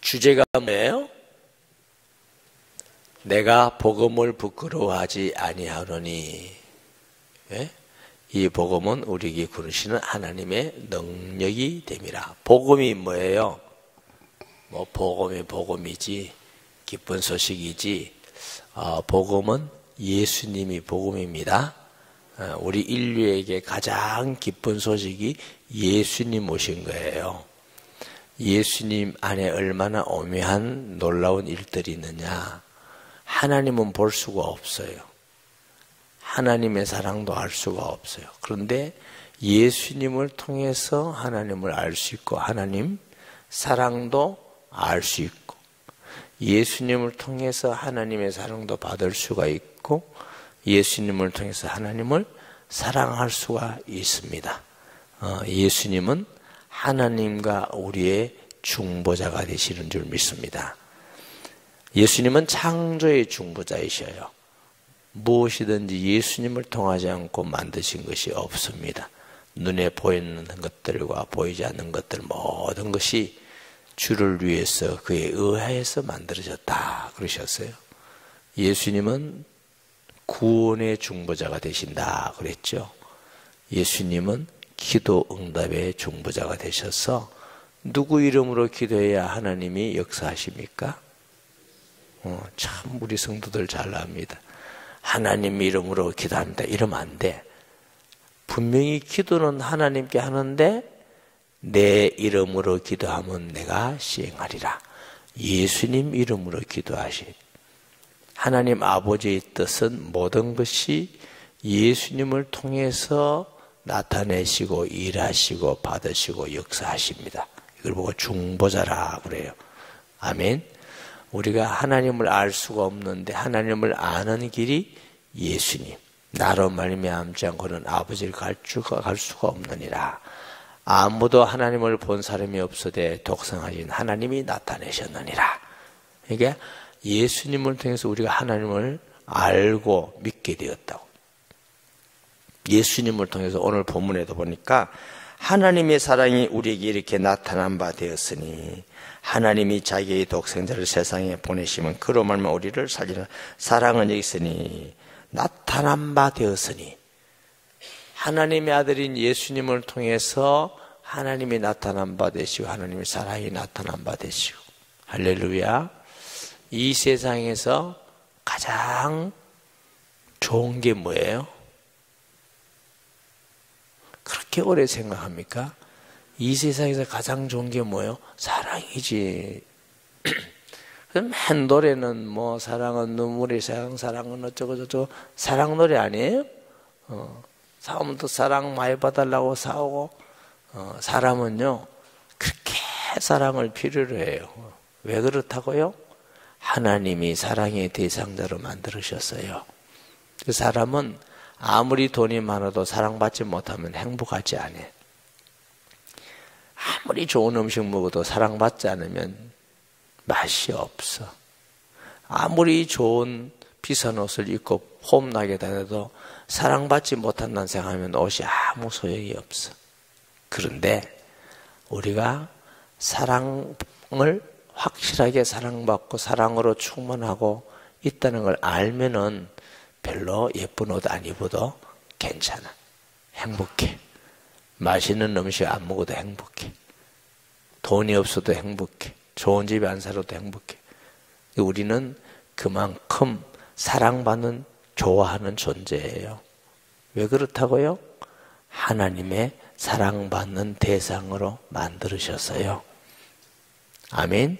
주제가 뭐예요? 내가 복음을 부끄러워하지 아니하노니. 예? 이 복음은 우리에게 부르시는 하나님의 능력이 됨이라. 복음이 뭐예요? 뭐 복음이 복음이지, 기쁜 소식이지. 복음은 예수님이 복음입니다. 우리 인류에게 가장 기쁜 소식이 예수님 오신 거예요. 예수님 안에 얼마나 오묘한 놀라운 일들이 있느냐. 하나님은 볼 수가 없어요. 하나님의 사랑도 알 수가 없어요. 그런데 예수님을 통해서 하나님을 알 수 있고, 하나님 사랑도 알 수 있고, 예수님을 통해서 하나님의 사랑도 받을 수가 있고, 예수님을 통해서 하나님을 사랑할 수가 있습니다. 예수님은 하나님과 우리의 중보자가 되시는 줄 믿습니다. 예수님은 창조의 중보자이셔요. 무엇이든지 예수님을 통하지 않고 만드신 것이 없습니다. 눈에 보이는 것들과 보이지 않는 것들 모든 것이 주를 위해서 그에 의하여서 만들어졌다 그러셨어요. 예수님은 구원의 중보자가 되신다 그랬죠. 예수님은 기도 응답의 중보자가 되셔서 누구 이름으로 기도해야 하나님이 역사하십니까? 참 우리 성도들 잘 압니다. 하나님 이름으로 기도합니다. 이러면 안 돼. 분명히 기도는 하나님께 하는데 내 이름으로 기도하면 내가 시행하리라. 예수님 이름으로 기도하시. 하나님 아버지의 뜻은 모든 것이 예수님을 통해서 나타내시고 일하시고 받으시고 역사하십니다. 이걸 보고 중보자라 그래요. 아멘. 우리가 하나님을 알 수가 없는데 하나님을 아는 길이 예수님. 나로 말미암지 않고는 아버지를 갈 수가 없느니라. 아무도 하나님을 본 사람이 없으되 독생하신 하나님이 나타내셨느니라. 이게 예수님을 통해서 우리가 하나님을 알고 믿게 되었다고. 예수님을 통해서 오늘 본문에도 보니까 하나님의 사랑이 우리에게 이렇게 나타난 바 되었으니 하나님이 자기의 독생자를 세상에 보내시면 그로 말미암아 우리를 살리는 사랑은 여기 있으니 나타난 바 되었으니 하나님의 아들인 예수님을 통해서 하나님이 나타난 바 되시고 하나님의 사랑이 나타난 바 되시고 할렐루야. 이 세상에서 가장 좋은 게 뭐예요? 그렇게 오래 생각합니까? 이 세상에서 가장 좋은 게 뭐예요? 사랑이지. 맨 노래는 뭐 사랑은 눈물의 사랑, 사랑은 어쩌고 저쩌고 사랑 노래 아니에요? 싸우면 또 사랑 많이 봐달라고 싸우고 사람은요 그렇게 사랑을 필요로 해요. 왜 그렇다고요? 하나님이 사랑의 대상자로 만들으셨어요. 그 사람은 아무리 돈이 많아도 사랑받지 못하면 행복하지 않아요. 아무리 좋은 음식 먹어도 사랑받지 않으면 맛이 없어. 아무리 좋은 비싼 옷을 입고 폼나게 다녀도 사랑받지 못한다는 생각하면 옷이 아무 소용이 없어. 그런데 우리가 사랑을 확실하게 사랑받고 사랑으로 충만하고 있다는 걸 알면은 별로 예쁜 옷 안 입어도 괜찮아. 행복해. 맛있는 음식 안 먹어도 행복해. 돈이 없어도 행복해. 좋은 집에 안 살아도 행복해. 우리는 그만큼 사랑받는, 좋아하는 존재예요. 왜 그렇다고요? 하나님의 사랑받는 대상으로 만들으셨어요. 아멘.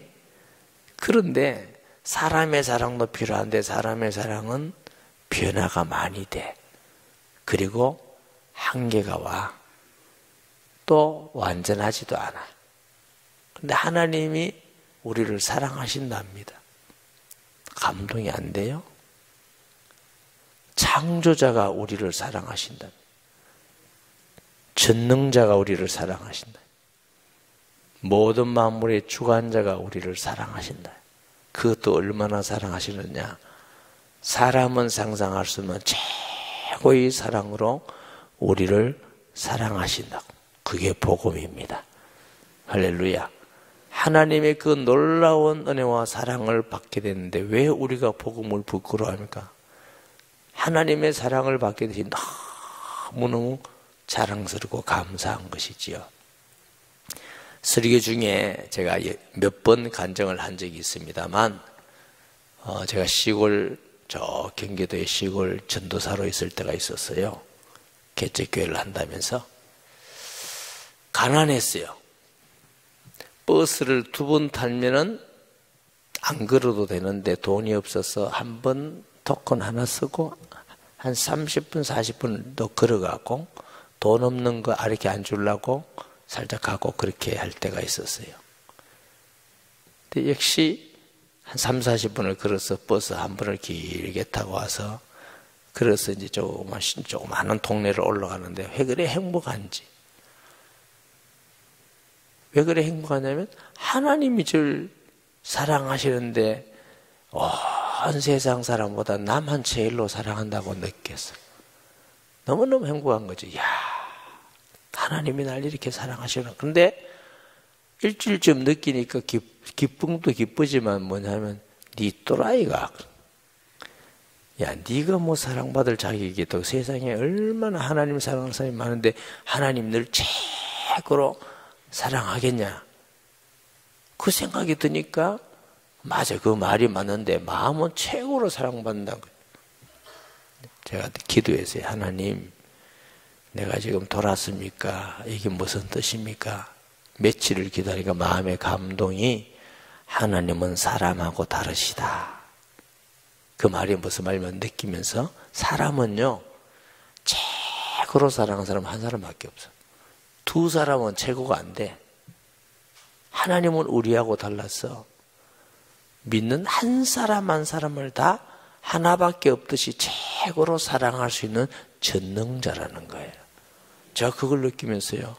그런데 사람의 사랑도 필요한데 사람의 사랑은 변화가 많이 돼. 그리고 한계가 와. 또 완전하지도 않아. 근데 하나님이 우리를 사랑하신답니다. 감동이 안 돼요? 창조자가 우리를 사랑하신다. 전능자가 우리를 사랑하신다. 모든 만물의 주관자가 우리를 사랑하신다. 그것도 얼마나 사랑하시느냐. 사람은 상상할 수 없는 최고의 사랑으로 우리를 사랑하신다고. 그게 복음입니다. 할렐루야. 하나님의 그 놀라운 은혜와 사랑을 받게 됐는데 왜 우리가 복음을 부끄러워합니까? 하나님의 사랑을 받게 되신 너무너무 자랑스럽고 감사한 것이지요. 설교 중에 제가 몇 번 간증을 한 적이 있습니다만 제가 시골 저 경기도의 시골 전도사로 있을 때가 있었어요. 개척교회를 한다면서 가난했어요. 버스를 2번 타면은 안 걸어도 되는데 돈이 없어서 한 번 토큰 하나 쓰고 한 30분 40분 더 걸어가고 돈 없는 거 이렇게 안 주려고 살짝 가고 그렇게 할 때가 있었어요. 근데 역시 한 3, 40분을 걸어서 버스 한 번을 길게 타고 와서 그래서 이제 조그마한 동네를 올라가는데 왜 그래 행복한지. 왜 그래 행복하냐면 하나님이 저를 사랑하시는데 온 세상 사람보다 나만 제일로 사랑한다고 느꼈어. 너무너무 행복한 거지. 야, 하나님이 날 이렇게 사랑하시나. 그런데 일주일쯤 느끼니까 기쁨도 기쁘지만 뭐냐면 네 또라이가 야, 네가 뭐 사랑받을 자격이 더 세상에 얼마나 하나님 사랑하는 사람이 많은데 하나님 늘 최고로 사랑하겠냐? 그 생각이 드니까 맞아, 그 말이 맞는데 마음은 최고로 사랑받는다고. 제가 기도했어요. 하나님, 내가 지금 돌았습니까? 이게 무슨 뜻입니까? 며칠을 기다리니까 마음의 감동이 하나님은 사람하고 다르시다. 그 말이 무슨 말이면 느끼면서 사람은요 최고로 사랑하는 사람 한 사람밖에 없어. 2 사람은 최고가 안 돼. 하나님은 우리하고 달라서 믿는 한 사람 한 사람을 다 하나밖에 없듯이 최고로 사랑할 수 있는 전능자라는 거예요. 제가 그걸 느끼면서요,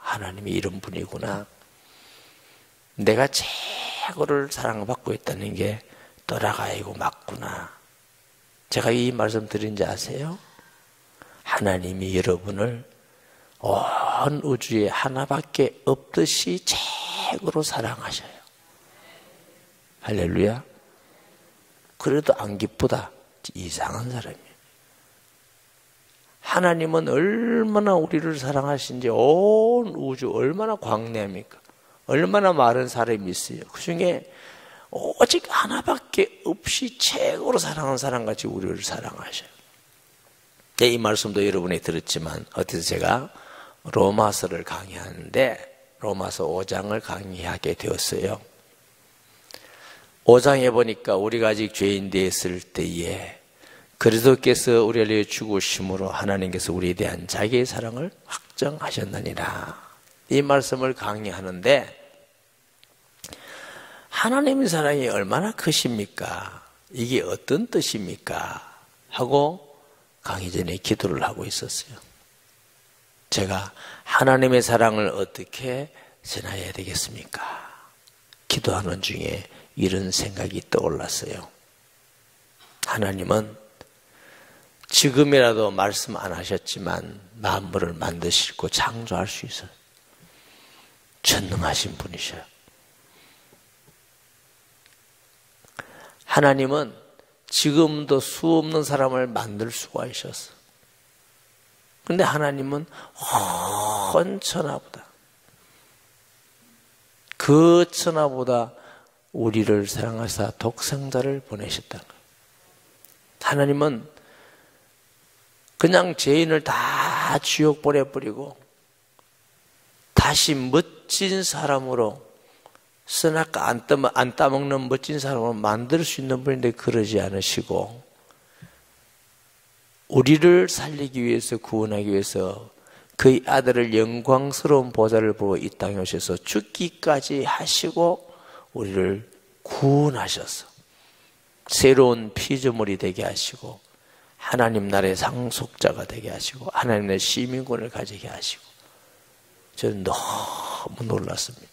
하나님이 이런 분이구나. 내가 최고를 사랑받고 있다는 게 또라이고 맞구나. 제가 이 말씀 드린지 아세요? 하나님이 여러분을 온 우주에 하나밖에 없듯이 최고로 사랑하셔요. 할렐루야. 그래도 안 기쁘다. 이상한 사람이에요. 하나님은 얼마나 우리를 사랑하신지 온 우주 얼마나 광대합니까? 얼마나 많은 사람이 있어요. 그 중에 오직 하나밖에 없이 최고로 사랑하는 사람같이 우리를 사랑하셔요. 네, 이 말씀도 여러분이 들었지만 어디서 제가 로마서를 강의하는데 로마서 5장을 강의하게 되었어요. 5장에 보니까 우리가 아직 죄인 되었을 때에 그리스도께서 우리를 위해 죽으심으로 하나님께서 우리에 대한 자기의 사랑을 확정하셨느니라. 이 말씀을 강의하는데 하나님의 사랑이 얼마나 크십니까? 이게 어떤 뜻입니까? 하고 강의 전에 기도를 하고 있었어요. 제가 하나님의 사랑을 어떻게 전해야 되겠습니까? 기도하는 중에 이런 생각이 떠올랐어요. 하나님은 지금이라도 말씀 안 하셨지만 만물을 만드시고 창조할 수 있어요. 전능하신 분이셔요. 하나님은 지금도 수 없는 사람을 만들 수가 있었어. 그런데 하나님은 온 천하보다 그 천하보다 우리를 사랑하사 독생자를 보내셨다는 거예요. 하나님은 그냥 죄인을 다 지옥 보내버리고 다시 멋진 사람으로 쓰나까 안 따먹는 멋진 사람으로 만들 수 있는 분인데 그러지 않으시고 우리를 살리기 위해서 구원하기 위해서 그의 아들을 영광스러운 보좌를 보고 이 땅에 오셔서 죽기까지 하시고 우리를 구원하셔서 새로운 피조물이 되게 하시고 하나님 나라의 상속자가 되게 하시고 하나님 나라의 시민권을 가지게 하시고 저는 너무 놀랐습니다.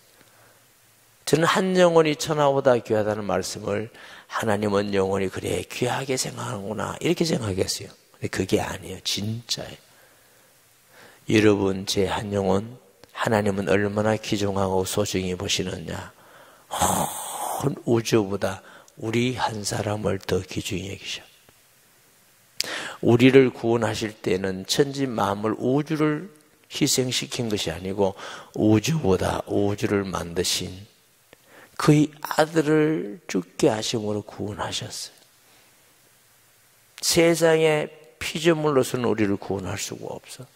저는 한 영혼이 천하보다 귀하다는 말씀을 하나님은 영혼이 그래 귀하게 생각하는구나 이렇게 생각했어요. 근데 그게 아니에요. 진짜예요. 여러분 제 한 영혼 하나님은 얼마나 귀중하고 소중히 보시느냐. 온 우주보다 우리 한 사람을 더 귀중히 여기셔. 우리를 구원하실 때는 천지 만물 우주를 희생시킨 것이 아니고 우주보다 우주를 만드신 그의 아들을 죽게 하심으로 구원하셨어요. 세상의 피조물로서는 우리를 구원할 수가 없어.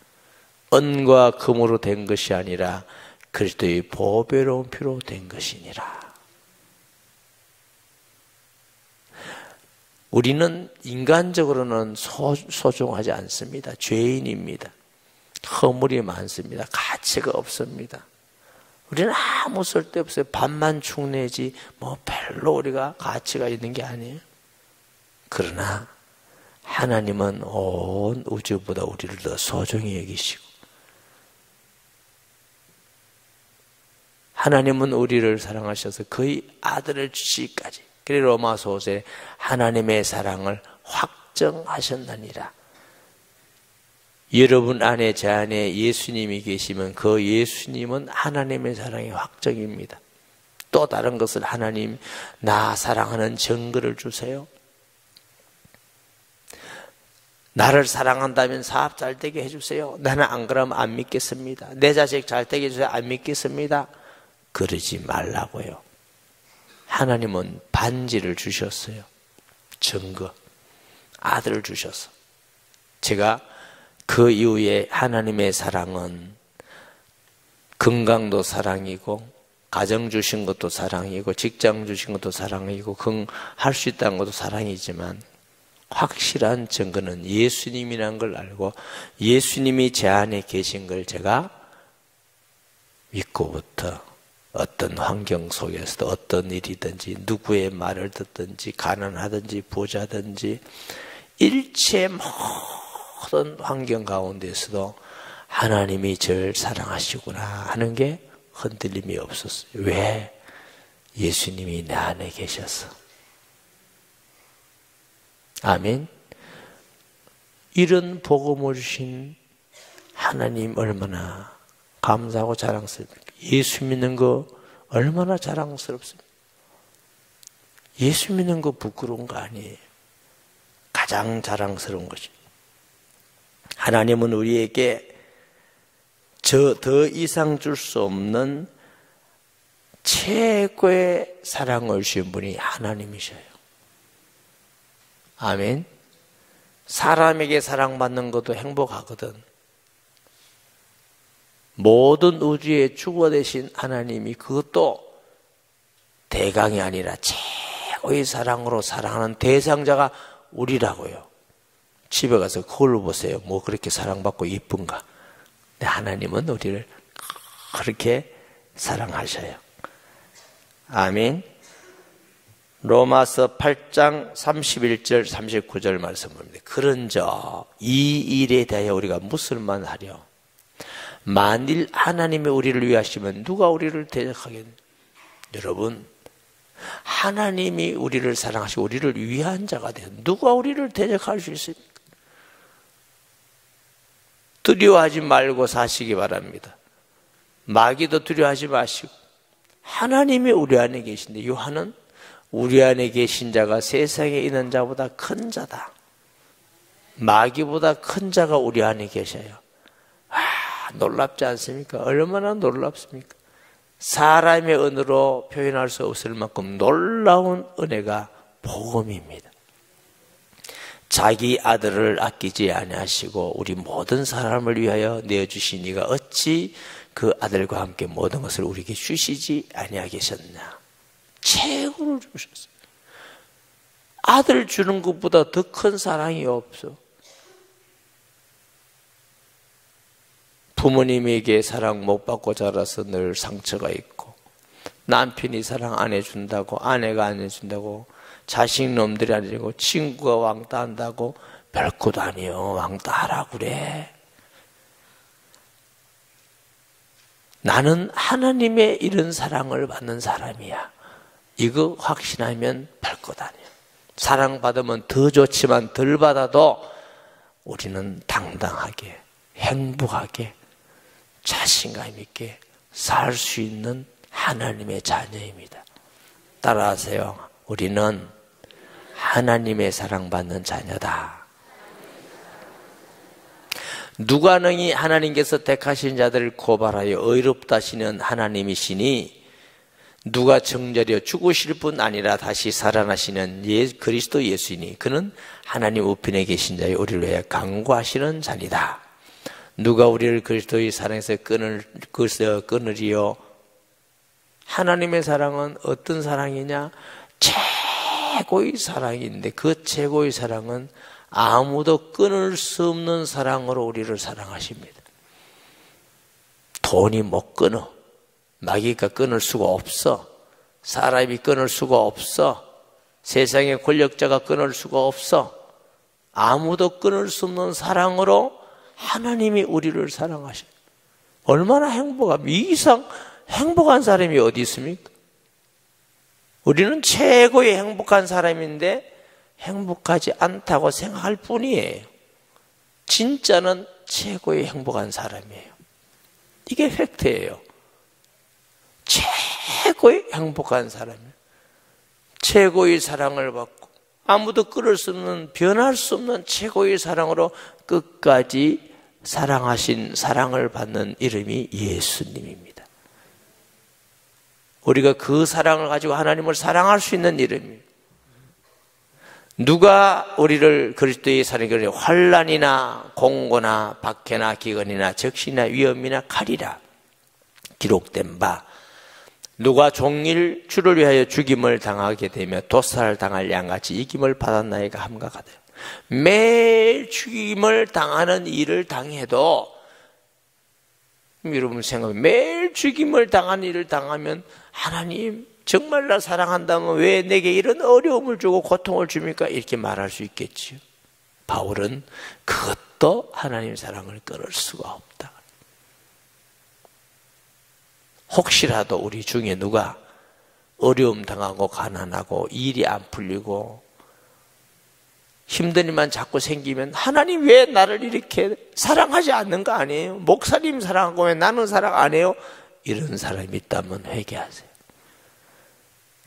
은과 금으로 된 것이 아니라 그리스도의 보배로운 피로 된 것이니라. 우리는 인간적으로는 소중하지 않습니다. 죄인입니다. 허물이 많습니다. 가치가 없습니다. 우리는 아무 쓸데없어요. 밥만 축내지 뭐 별로 우리가 가치가 있는 게 아니에요. 그러나 하나님은 온 우주보다 우리를 더 소중히 여기시고 하나님은 우리를 사랑하셔서 그의 아들을 주시기까지 그래서 로마서 5절에 하나님의 사랑을 확정하셨느니라. 여러분 안에 제 안에 예수님이 계시면 그 예수님은 하나님의 사랑의 확정입니다. 또 다른 것을 하나님 나 사랑하는 증거를 주세요. 나를 사랑한다면 사업 잘 되게 해주세요. 나는 안 그러면 안 믿겠습니다. 내 자식 잘 되게 해주세요. 안 믿겠습니다. 그러지 말라고요. 하나님은 반지를 주셨어요. 증거. 아들을 주셨어. 제가 그 이후에 하나님의 사랑은 건강도 사랑이고 가정 주신 것도 사랑이고 직장 주신 것도 사랑이고 할 수 있다는 것도 사랑이지만 확실한 증거는 예수님이라는 걸 알고 예수님이 제 안에 계신 걸 제가 믿고부터 어떤 환경 속에서도 어떤 일이든지 누구의 말을 듣든지 가난하든지 부자든지 일체 모든 환경 가운데서도 하나님이 저를 사랑하시구나 하는 게 흔들림이 없었어요. 왜? 예수님이 내 안에 계셔서. 아멘. 이런 복음을 주신 하나님 얼마나 감사하고 자랑스럽습니까? 예수 믿는 거 얼마나 자랑스럽습니까? 예수 믿는 거 부끄러운 거 아니에요. 가장 자랑스러운 것입니다. 하나님은 우리에게 더 이상 줄 수 없는 최고의 사랑을 주신 분이 하나님이셔요. 아멘. 사람에게 사랑받는 것도 행복하거든. 모든 우주의 주가 되신 하나님이 그것도 대강이 아니라 최고의 사랑으로 사랑하는 대상자가 우리라고요. 집에 가서 거울을 보세요. 뭐 그렇게 사랑받고 이쁜가? 근데 하나님은 우리를 그렇게 사랑하셔요. 아멘. 로마서 8장 31절 39절 말씀 봅니다. 그런저 이 일에 대하여 우리가 무엇을만 하려? 만일 하나님이 우리를 위하시면 누가 우리를 대적하겠느냐? 여러분, 하나님이 우리를 사랑하시고 우리를 위한 자가 되어 누가 우리를 대적할 수 있습니까? 두려워하지 말고 사시기 바랍니다. 마귀도 두려워하지 마시고 하나님이 우리 안에 계신데 요한은 우리 안에 계신 자가 세상에 있는 자보다 큰 자다. 마귀보다 큰 자가 우리 안에 계셔요. 놀랍지 않습니까? 얼마나 놀랍습니까? 사람의 언어로 표현할 수 없을 만큼 놀라운 은혜가 복음입니다. 자기 아들을 아끼지 아니하시고 우리 모든 사람을 위하여 내어주시니가 어찌 그 아들과 함께 모든 것을 우리에게 주시지 아니하겠느냐. 최고를 주셨어요. 아들 주는 것보다 더 큰 사랑이 없어. 부모님에게 사랑 못 받고 자라서 늘 상처가 있고 남편이 사랑 안 해준다고 아내가 안 해준다고 자식 놈들이 아니고 친구가 왕따 한다고 별것도 아니요. 왕따 하라고 그래. 나는 하나님의 이런 사랑을 받는 사람이야. 이거 확신하면 별것 아니야. 사랑받으면 더 좋지만 덜 받아도 우리는 당당하게 행복하게 자신감 있게 살 수 있는 하나님의 자녀입니다. 따라하세요. 우리는 하나님의 사랑받는 자녀다. 누가 능히 하나님께서 택하신 자들을 고발하여 의롭다 하시는 하나님이시니 누가 정죄하여 죽으실 뿐 아니라 다시 살아나시는 그리스도 예수이니 그는 하나님 우편에 계신 자의 우리를 위해 강구하시는 자니다. 누가 우리를 그리스도의 사랑에서 끊으리요? 하나님의 사랑은 어떤 사랑이냐? 최고의 사랑인데 그 최고의 사랑은 아무도 끊을 수 없는 사랑으로 우리를 사랑하십니다. 돈이 못 끊어. 마귀가 끊을 수가 없어. 사람이 끊을 수가 없어. 세상의 권력자가 끊을 수가 없어. 아무도 끊을 수 없는 사랑으로 하나님이 우리를 사랑하셔요. 얼마나 행복합니까? 이 이상 행복한 사람이 어디 있습니까? 우리는 최고의 행복한 사람인데 행복하지 않다고 생각할 뿐이에요. 진짜는 최고의 행복한 사람이에요. 이게 팩트예요. 최고의 행복한 사람이에요. 최고의 사랑을 받고 아무도 끊을 수 없는, 변할 수 없는 최고의 사랑으로 끝까지 사랑을 받는 이름이 예수님입니다. 우리가 그 사랑을 가지고 하나님을 사랑할 수 있는 이름이에요. 누가 우리를 그리스도의 사랑에 환난이나 공고나 박해나 기근이나 적신이나 위험이나 칼이라 기록된 바 누가 종일 주를 위하여 죽임을 당하게 되며 도살을 당할 양같이 이김을 받았나이가 함각하다. 매일 죽임을 당하는 일을 당해도 여러분 생각해, 매일 죽임을 당하는 일을 당하면 하나님 정말 나 사랑한다면 왜 내게 이런 어려움을 주고 고통을 줍니까? 이렇게 말할 수 있겠지요. 바울은 그것도 하나님 사랑을 끊을 수가 없다. 혹시라도 우리 중에 누가 어려움 당하고 가난하고 일이 안 풀리고 힘든 일만 자꾸 생기면 하나님 왜 나를 이렇게 사랑하지 않는 거 아니에요? 목사님 사랑하고 왜 나는 사랑 안 해요? 이런 사람이 있다면 회개하세요.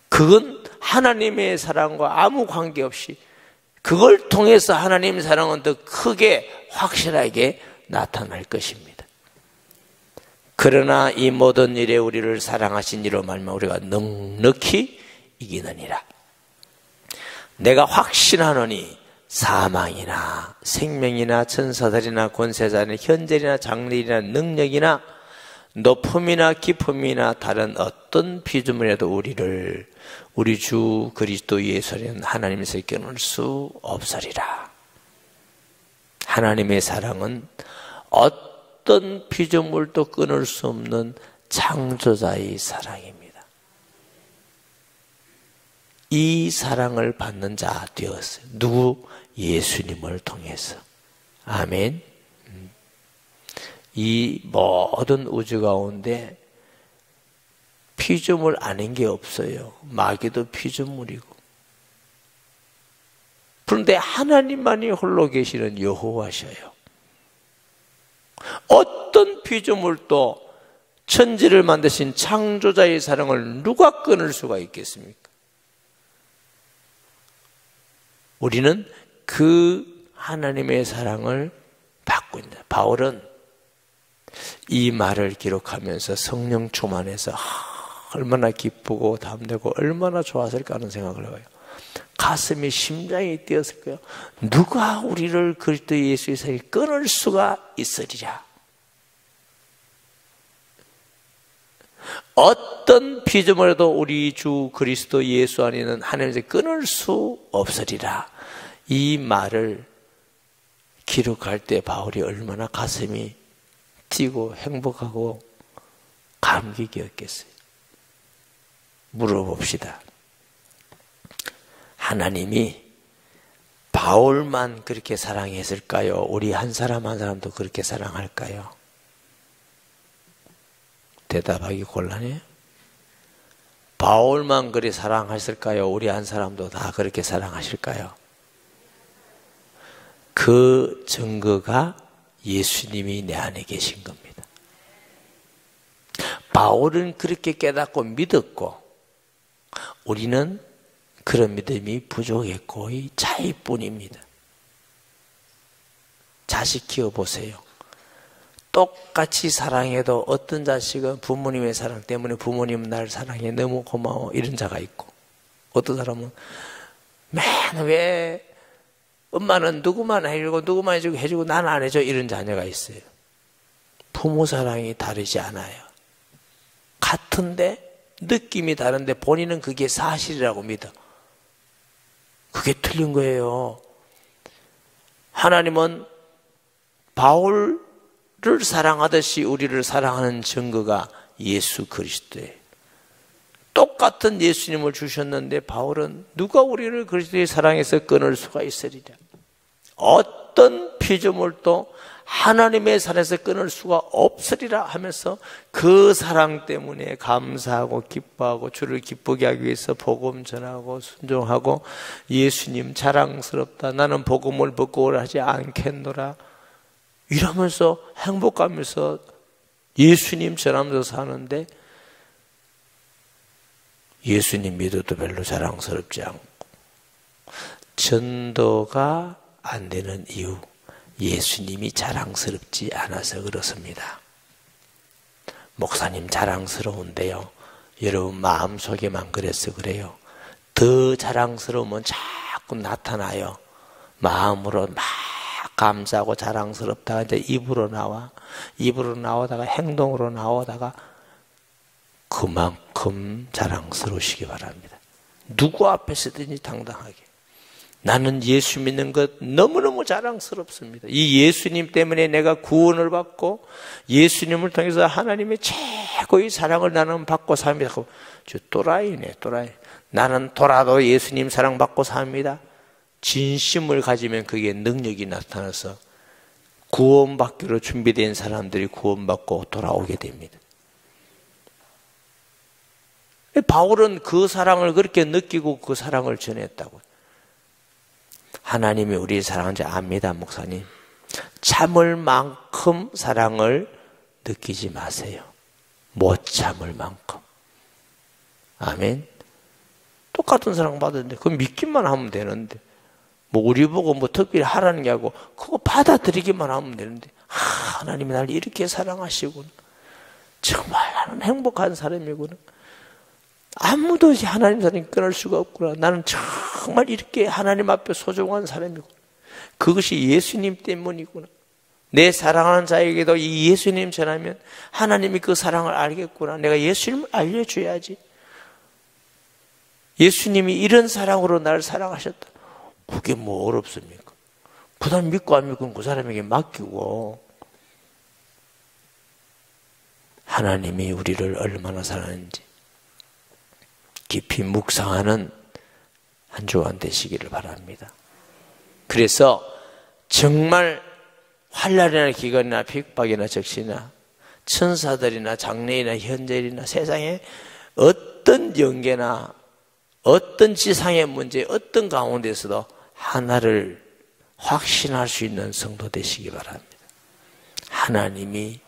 그건 하나님의 사랑과 아무 관계없이 그걸 통해서 하나님의 사랑은 더 크게 확실하게 나타날 것입니다. 그러나 이 모든 일에 우리를 사랑하신 이로 말미암아 우리가 넉넉히 이기느니라. 내가 확신하노니 사망이나 생명이나 천사들이나 권세자나 현재나 장래이나 능력이나 높음이나 깊음이나 다른 어떤 피조물이라도 우리를 우리 주 그리스도 예수는 하나님에서 끊을 수 없으리라. 하나님의 사랑은 어떤 피조물도 끊을 수 없는 창조자의 사랑입니다. 이 사랑을 받는 자 되었어요. 누구? 예수님을 통해서. 아멘. 이 모든 우주 가운데 피조물 아닌 게 없어요. 마귀도 피조물이고. 그런데 하나님만이 홀로 계시는 여호와셔요. 어떤 피조물도 천지를 만드신 창조자의 사랑을 누가 끊을 수가 있겠습니까? 우리는 그 하나님의 사랑을 받고 있다. 바울은 이 말을 기록하면서 성령 충만해서 얼마나 기쁘고 담대고 얼마나 좋았을까 하는 생각을 해봐요. 가슴이 심장이 뛰었을 거예요. 누가 우리를 그리스도 예수의 사랑에 끊을 수가 있으리라. 어떤 피조물에도 우리 주 그리스도 예수 안에는 하나님에서 끊을 수 없으리라. 이 말을 기록할 때 바울이 얼마나 가슴이 뛰고 행복하고 감격이었겠어요. 물어봅시다. 하나님이 바울만 그렇게 사랑했을까요? 우리 한 사람 한 사람도 그렇게 사랑할까요? 대답하기 곤란해요. 바울만 그리 사랑하실까요? 우리 한 사람도 다 그렇게 사랑하실까요? 그 증거가 예수님이 내 안에 계신 겁니다. 바울은 그렇게 깨닫고 믿었고 우리는 그런 믿음이 부족했고 이 차이뿐입니다. 자식 키워보세요. 똑같이 사랑해도 어떤 자식은 부모님의 사랑 때문에 부모님은 나를 사랑해 너무 고마워 이런 자가 있고 어떤 사람은 맨 왜 엄마는 누구만 해주고 누구만 해주고 나는 안 해줘 이런 자녀가 있어요. 부모 사랑이 다르지 않아요. 같은데 느낌이 다른데 본인은 그게 사실이라고 믿어. 그게 틀린 거예요. 하나님은 바울을 사랑하듯이 우리를 사랑하는 증거가 예수 그리스도예요. 똑같은 예수님을 주셨는데 바울은 누가 우리를 그리스도의 사랑에서 끊을 수가 있으리랴. 어떤 피조물도 하나님의 사랑에서 끊을 수가 없으리라 하면서 그 사랑 때문에 감사하고 기뻐하고 주를 기쁘게 하기 위해서 복음 전하고 순종하고 예수님 자랑스럽다. 나는 복음을 부끄러워 하지 않겠노라. 이러면서 행복하면서 예수님 전하면서 사는데 예수님 믿어도 별로 자랑스럽지 않고 전도가 안 되는 이유 예수님이 자랑스럽지 않아서 그렇습니다. 목사님 자랑스러운데요. 여러분 마음속에만 그래서 그래요. 더 자랑스러우면 자꾸 나타나요. 마음으로 막 감사하고 자랑스럽다가 이제 입으로 나오다가 행동으로 나오다가 그만큼 자랑스러우시기 바랍니다. 누구 앞에서든지 당당하게. 나는 예수 믿는 것 너무너무 자랑스럽습니다. 이 예수님 때문에 내가 구원을 받고 예수님을 통해서 하나님의 최고의 사랑을 나는 받고 삽니다. 저 또라이네, 또라이. 나는 돌아도 예수님 사랑받고 삽니다. 진심을 가지면 그게 능력이 나타나서 구원받기로 준비된 사람들이 구원받고 돌아오게 됩니다. 바울은 그 사랑을 그렇게 느끼고 그 사랑을 전했다고요. 하나님이 우리를 사랑하는지 압니다, 목사님. 참을 만큼 사랑을 느끼지 마세요. 못 참을 만큼. 아멘. 똑같은 사랑 받았는데 그거 믿기만 하면 되는데 뭐 우리 보고 뭐 특별히 하라는 게 아니고 그거 받아들이기만 하면 되는데 하나님이 나를 이렇게 사랑하시구나. 정말 나는 행복한 사람이구나. 아무도 하나님 사랑이 끊을 수가 없구나. 나는 정말 이렇게 하나님 앞에 소중한 사람이구나. 그것이 예수님 때문이구나. 내 사랑하는 자에게도 이 예수님 전하면 하나님이 그 사랑을 알겠구나. 내가 예수님을 알려줘야지. 예수님이 이런 사랑으로 나를 사랑하셨다. 그게 뭐 어렵습니까? 그 사람 믿고 안 믿고 그 사람에게 맡기고 하나님이 우리를 얼마나 사랑하는지 깊이 묵상하는 한 주간 되시기를 바랍니다. 그래서 정말 환난이나 기근이나 핍박이나 적시나 천사들이나 장래이나 현재이나 세상에 어떤 영계나 어떤 지상의 문제 어떤 가운데서도 하나를 확신할 수 있는 성도 되시기 바랍니다. 하나님이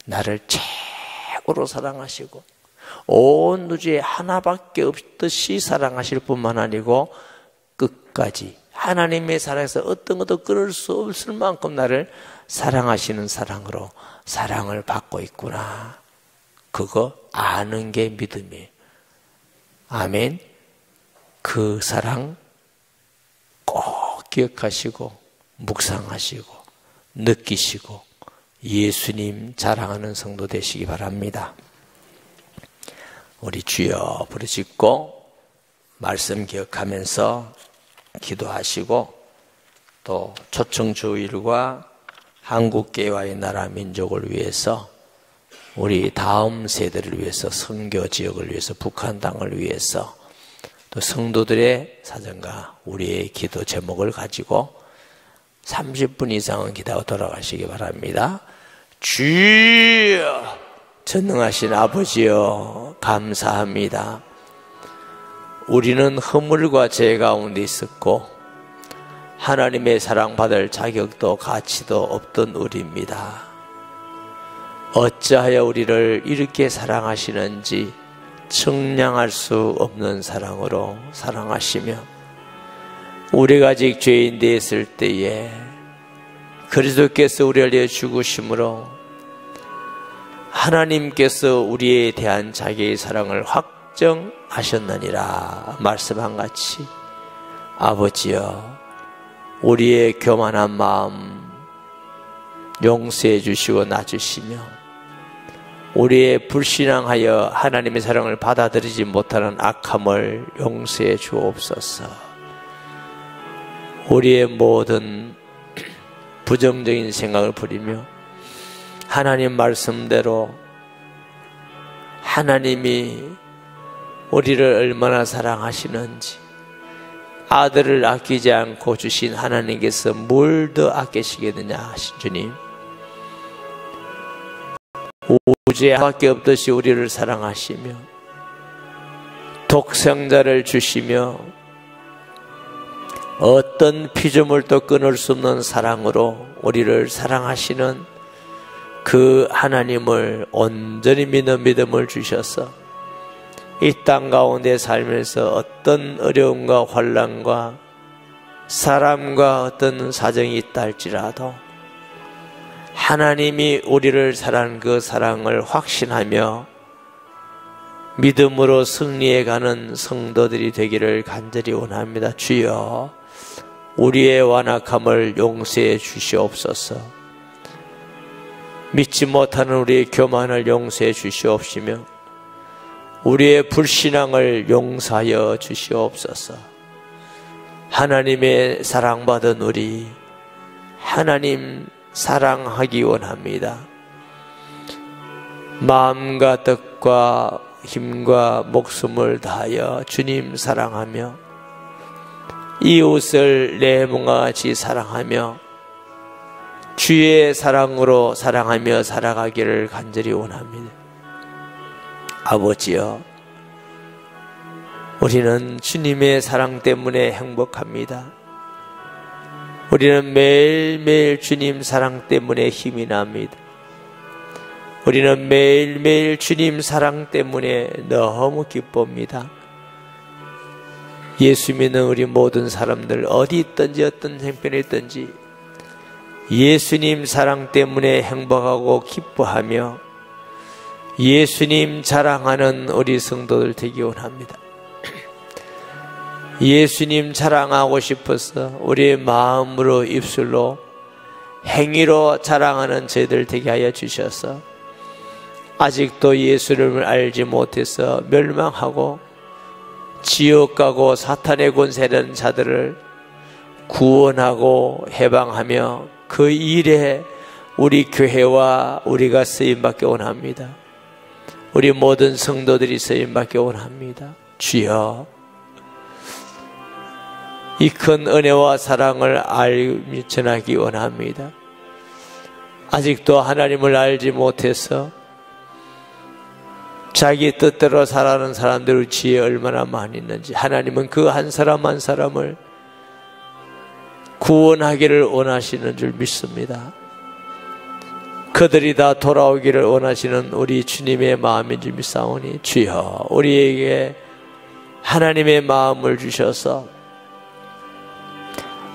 나를 최고로 사랑하시고 온 우주에 하나밖에 없듯이 사랑하실 뿐만 아니고 끝까지 하나님의 사랑에서 어떤 것도 끊을 수 없을 만큼 나를 사랑하시는 사랑으로 사랑을 받고 있구나. 그거 아는 게 믿음이에요. 아멘. 그 사랑 꼭 기억하시고 묵상하시고 느끼시고 예수님 자랑하는 성도 되시기 바랍니다. 우리 주여 부르짖고 말씀 기억하면서 기도하시고 또 초청주일과 한국교회와의 나라 민족을 위해서 우리 다음 세대를 위해서 선교 지역을 위해서 북한 땅을 위해서 또 성도들의 사정과 우리의 기도 제목을 가지고 30분 이상은 기도하고 돌아가시기 바랍니다. 주여 전능하신 아버지여 감사합니다. 우리는 허물과 죄 가운데 있었고 하나님의 사랑받을 자격도 가치도 없던 우리입니다. 어찌하여 우리를 이렇게 사랑하시는지 측량할 수 없는 사랑으로 사랑하시며, 우리가 아직 죄인 되었을 때에 그리스도께서 우리를 위해 죽으심으로 하나님께서 우리에 대한 자기의 사랑을 확정하셨느니라 말씀한 같이, 아버지여, 우리의 교만한 마음 용서해 주시고 놔주시며, 우리의 불신앙하여 하나님의 사랑을 받아들이지 못하는 악함을 용서해 주옵소서. 우리의 모든 부정적인 생각을 버리며 하나님 말씀대로 하나님이 우리를 얼마나 사랑하시는지, 아들을 아끼지 않고 주신 하나님께서 뭘 더 아끼시겠느냐 하신 주님, 우주에 밖에 없듯이 우리를 사랑하시며 독생자를 주시며 어떤 피조물도 끊을 수 없는 사랑으로 우리를 사랑하시는 그 하나님을 온전히 믿는 믿음을 주셔서 이 땅 가운데 살면서 어떤 어려움과 환난과 사람과 어떤 사정이 있다 할지라도 하나님이 우리를 사랑하는 그 사랑을 확신하며 믿음으로 승리해가는 성도들이 되기를 간절히 원합니다. 주여, 우리의 완악함을 용서해 주시옵소서. 믿지 못하는 우리의 교만을 용서해 주시옵시며 우리의 불신앙을 용서하여 주시옵소서. 하나님의 사랑받은 우리 하나님 사랑하기 원합니다. 마음과 뜻과 힘과 목숨을 다하여 주님 사랑하며 이웃을 내 몸과 같이 사랑하며 주의 사랑으로 사랑하며 살아가기를 간절히 원합니다. 아버지여, 우리는 주님의 사랑 때문에 행복합니다. 우리는 매일매일 주님 사랑 때문에 힘이 납니다. 우리는 매일매일 주님 사랑 때문에 너무 기쁩니다. 예수 믿는 우리 모든 사람들 어디 있든지 어떤 형편에 있든지 예수님 사랑 때문에 행복하고 기뻐하며 예수님 자랑하는 우리 성도들 되기 원합니다. 예수님 자랑하고 싶어서 우리의 마음으로 입술로 행위로 자랑하는 저희들 되게 하여 주셔서 아직도 예수님을 알지 못해서 멸망하고 지옥 가고 사탄의 권세라는 자들을 구원하고 해방하며 그 일에 우리 교회와 우리가 쓰임받기 원합니다. 우리 모든 성도들이 쓰임받기 원합니다. 주여, 이 큰 은혜와 사랑을 알미 전하기 원합니다. 아직도 하나님을 알지 못해서 자기 뜻대로 살아가는 사람들의 지혜 얼마나 많이 있는지, 하나님은 그 한 사람 한 사람을 구원하기를 원하시는 줄 믿습니다. 그들이 다 돌아오기를 원하시는 우리 주님의 마음인 줄 믿사오니 주여, 우리에게 하나님의 마음을 주셔서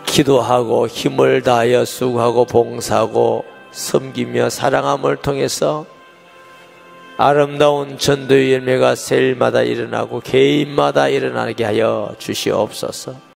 기도하고 힘을 다하여 수고하고 봉사하고 섬기며 사랑함을 통해서 아름다운 전도의 열매가 세일마다 일어나고 개인마다 일어나게 하여 주시옵소서.